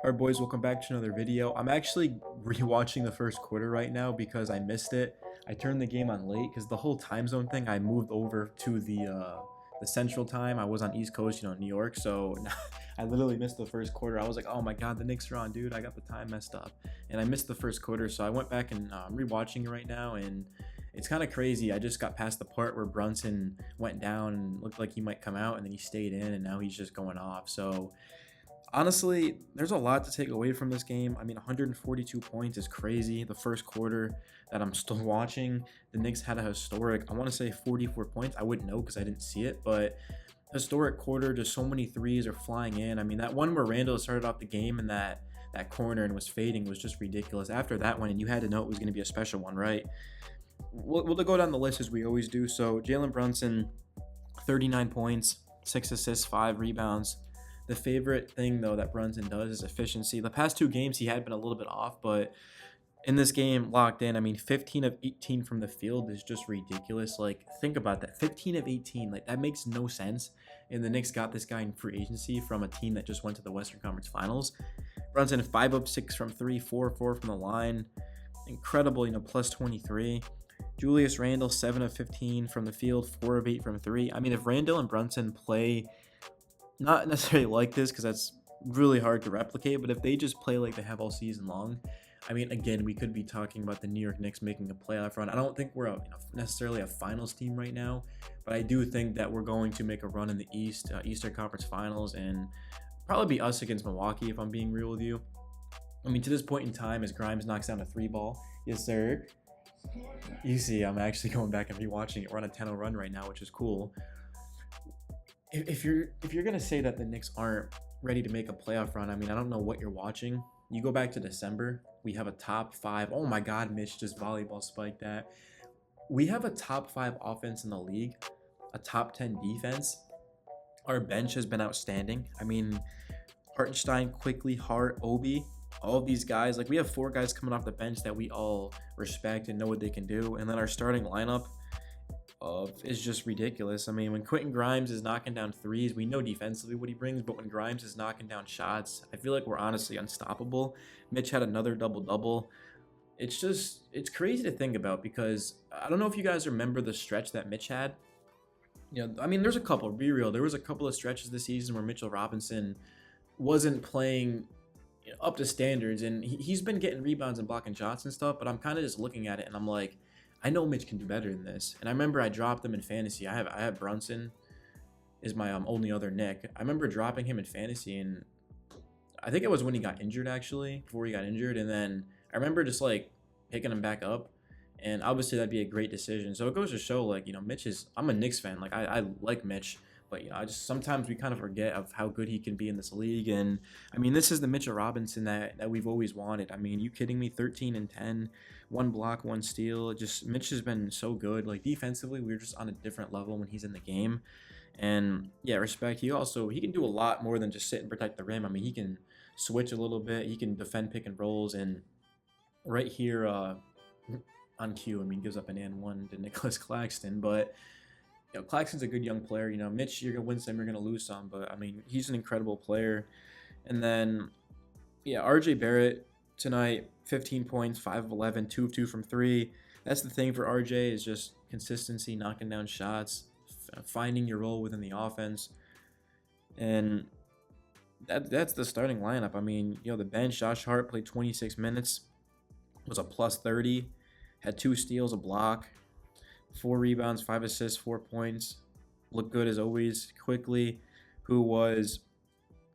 Alright boys, welcome back to another video. I'm actually rewatching the first quarter right now because I missed it. I turned the game on late because the whole time zone thing, I moved over to the central time. I was on East Coast, New York, so I literally missed the first quarter. I was like, oh my god, the Knicks are on, dude. I got the time messed up. And I missed the first quarter, so I went back and I'm rewatching it right now, and it's kind of crazy. I just got past the part where Brunson went down and looked like he might come out, and then he stayed in, and now he's just going off. So honestly, there's a lot to take away from this game. I mean, 142 points is crazy. The first quarter that I'm still watching, the Knicks had a historic, I want to say 44 points. I wouldn't know because I didn't see it, but historic quarter, just so many threes are flying in. I mean, that one where Randall started off the game and that corner and was fading was just ridiculous. After that one, and you had to know it was going to be a special one, right? We'll go down the list as we always do. So Jalen Brunson, 39 points, 6 assists, 5 rebounds. The favorite thing, though, that Brunson does is efficiency. The past two games, he had been a little bit off, but in this game, locked in, I mean, 15 of 18 from the field is just ridiculous. Like, think about that. 15 of 18. Like, that makes no sense. And the Knicks got this guy in free agency from a team that just went to the Western Conference Finals. Brunson, 5 of 6 from 3, 4 of 4 from the line. Incredible, plus 23. Julius Randle, 7 of 15 from the field, 4 of 8 from 3. I mean, if Randle and Brunson play not necessarily like this, because that's really hard to replicate, but if they just play like they have all season long, I mean, again, we could be talking about the New York Knicks making a playoff run. I don't think we're necessarily a finals team right now, but I do think that we're going to make a run in the Eastern Conference Finals, and probably be us against Milwaukee, if I'm being real with you. I mean, to this point in time, as Grimes knocks down a 3-ball, yes sir. You see, I'm actually going back and rewatching it. We're on a 10-0 run right now, which is cool. If you're gonna say that the Knicks aren't ready to make a playoff run, I mean, I don't know what you're watching. You go back to December, we have a top 5. Oh my god, Mitch just volleyball spiked that. We have a top 5 offense in the league, a top 10 defense. Our bench has been outstanding. I mean, Hartenstein, Quickly, Hart, Obi, all of these guys, like, we have 4 guys coming off the bench that we all respect and know what they can do. And then our starting lineup is just ridiculous. I mean, when Quentin Grimes is knocking down threes, we know defensively what he brings, but when Grimes is knocking down shots, I feel like we're honestly unstoppable. Mitch had another double-double. It's crazy to think about, because I don't know if you guys remember the stretch that Mitch had. I mean, there's a couple, be real. There was a couple of stretches this season where Mitchell Robinson wasn't playing up to standards, and he's been getting rebounds and blocking shots and stuff, but I'm kind of just looking at it and I'm like, I know Mitch can do better than this. And I remember I dropped him in fantasy. I have Brunson is my only other Nick. I remember dropping him in fantasy, and I think it was when he got injured, actually, before he got injured. And then I remember just like picking him back up, and obviously that'd be a great decision. So it goes to show, like, Mitch is, I'm a Knicks fan. Like, I like Mitch, but I just, sometimes we kind of forget of how good he can be in this league. And I mean, this is the Mitchell Robinson that we've always wanted. I mean, you kidding me? 13 and 10, 1 block, 1 steal. Just, Mitch has been so good. Like, defensively, we're just on a different level when he's in the game. And yeah, respect. He can do a lot more than just sit and protect the rim. I mean, he can switch a little bit. He can defend pick and rolls. And right here on cue, I mean, gives up an and one to Nicholas Claxton, but Claxton's a good young player. Mitch, you're gonna win some, you're gonna lose some, but I mean, he's an incredible player. And then yeah, RJ Barrett tonight, 15 points, 5 of 11, 2 of 2 from 3. That's the thing for RJ, is just consistency, knocking down shots, finding your role within the offense. And that's the starting lineup. I mean, the bench, Josh Hart played 26 minutes, was a plus 30, had 2 steals, a block, 4 rebounds, 5 assists, 4 points. Looked good as always. Quickly, who was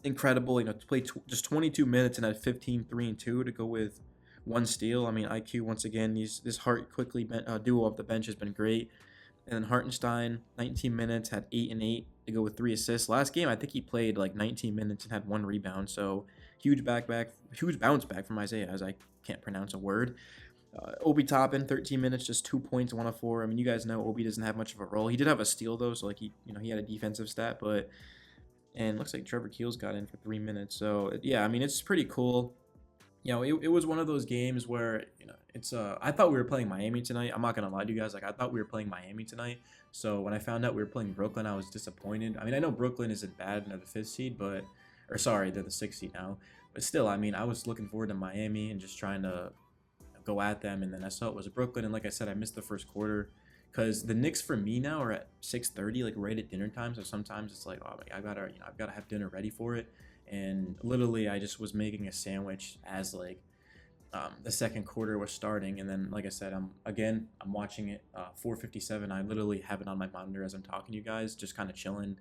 incredible, played just 22 minutes and had 15, 3 and 2 to go with 1 steal. I mean, IQ once again. This Hart Quickly duo off the bench has been great. And then Hartenstein, 19 minutes, had 8 and 8 to go with 3 assists. Last game, I think he played like 19 minutes and had 1 rebound. So huge bounce back from Isaiah, as I can't pronounce a word. Obi Toppin, 13 minutes, just 2 points, 1 of 4. I mean, you guys know Obi doesn't have much of a role. He did have a steal, though, so like he had a defensive stat, and looks like Trevor Keels got in for 3 minutes. So yeah, I mean, it's pretty cool. It was one of those games where it's I thought we were playing Miami tonight. I'm not gonna lie to you guys, like, I thought we were playing Miami tonight. So when I found out we were playing Brooklyn, I was disappointed. I mean, I know Brooklyn isn't bad, they're the 5th seed, but, or sorry, they're the 6th seed now. But still, I mean, I was looking forward to Miami and just trying to go at them, and then I saw it was Brooklyn, and like I said, I missed the first quarter because the Knicks for me now are at 6:30, like right at dinner time. So sometimes it's like, oh, I've gotta have dinner ready for it, and literally I just was making a sandwich as like the second quarter was starting, and then like I said, I'm watching it 4:57. I literally have it on my monitor as I'm talking to you guys, just kind of chilling.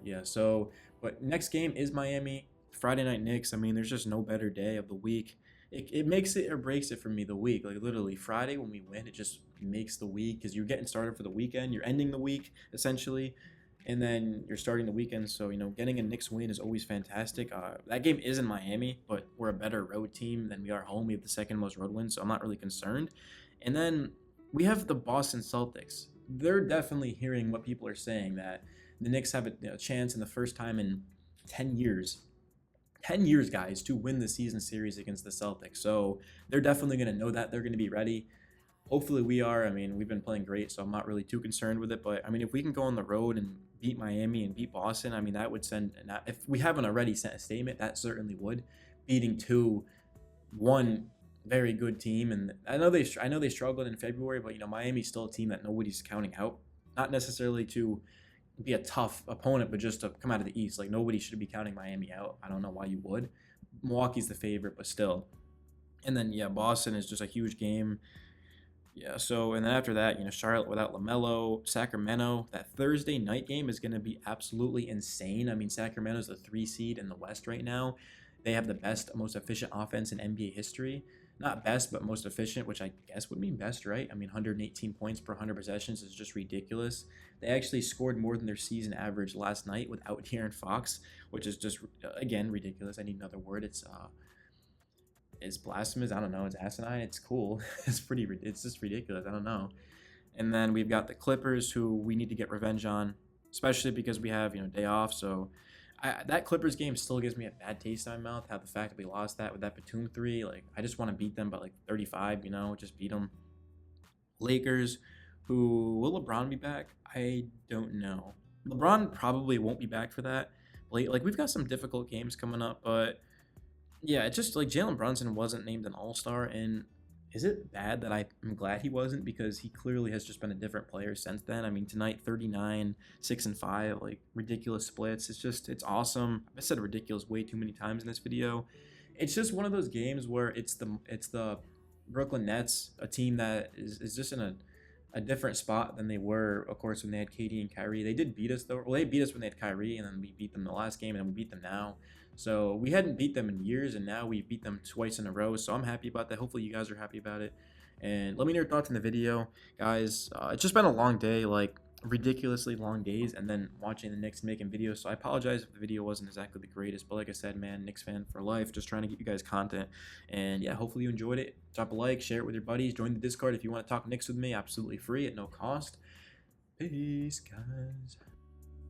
Yeah. So, but next game is Miami Friday night Knicks. I mean, there's just no better day of the week. It makes it or breaks it for me the week. Like literally Friday when we win, it just makes the week because you're getting started for the weekend. You're ending the week essentially, and then you're starting the weekend. So getting a Knicks win is always fantastic. That game is in Miami, but we're a better road team than we are home. We have the second most road wins, so I'm not really concerned. And then we have the Boston Celtics. They're definitely hearing what people are saying, that the Knicks have a chance in the first time in 10 years. 10 years, guys, to win the season series against the Celtics. So they're definitely going to know that. They're going to be ready. Hopefully we are. I mean, we've been playing great, so I'm not really too concerned with it. But, I mean, if we can go on the road and beat Miami and beat Boston, I mean, that would send – if we haven't already sent a statement, that certainly would. Beating one very good team. And I know they struggled in February, but, Miami's still a team that nobody's counting out. Not necessarily to – be a tough opponent, but just to come out of the East. Like, nobody should be counting Miami out. I don't know why you would. Milwaukee's the favorite, but still. And then, yeah, Boston is just a huge game. Yeah, so, and then after that, Charlotte without LaMelo, Sacramento, that Thursday night game is going to be absolutely insane. I mean, Sacramento's the 3 seed in the West right now. They have the best, most efficient offense in NBA history. Not best, but most efficient, which I guess would mean best, right? I mean, 118 points per 100 possessions is just ridiculous. They actually scored more than their season average last night without De'Aaron Fox, which is just, again, ridiculous. I need another word. It's blasphemous. I don't know. It's asinine. It's cool. It's just ridiculous. I don't know. And then we've got the Clippers, who we need to get revenge on, especially because we have, day off. So that Clippers game still gives me a bad taste in my mouth. How the fact that we lost that with that Batum 3, like, I just want to beat them by like 35, just beat them. Lakers, who will LeBron be back? I don't know. LeBron probably won't be back for that. Like, we've got some difficult games coming up, but yeah, it's just like Jalen Brunson wasn't named an All-Star, and is it bad that I'm glad he wasn't, because he clearly has just been a different player since then. I mean, tonight 39, 6 and 5, like ridiculous splits. It's awesome. I said ridiculous way too many times in this video. It's just one of those games where it's the Brooklyn Nets, a team that is just in a different spot than they were, of course, when they had KD and Kyrie. They did beat us though. Well, they beat us when they had Kyrie, and then we beat them the last game, and then we beat them now. So we hadn't beat them in years, and now we beat them twice in a row. So I'm happy about that. Hopefully you guys are happy about it. And let me know your thoughts in the video, guys. It's just been a long day, like ridiculously long days, and then watching the Knicks making videos. So I apologize if the video wasn't exactly the greatest, but like I said, man, Knicks fan for life. Just trying to get you guys content. And yeah, hopefully you enjoyed it. Drop a like, share it with your buddies, join the Discord if you want to talk Knicks with me, absolutely free at no cost. Peace, guys.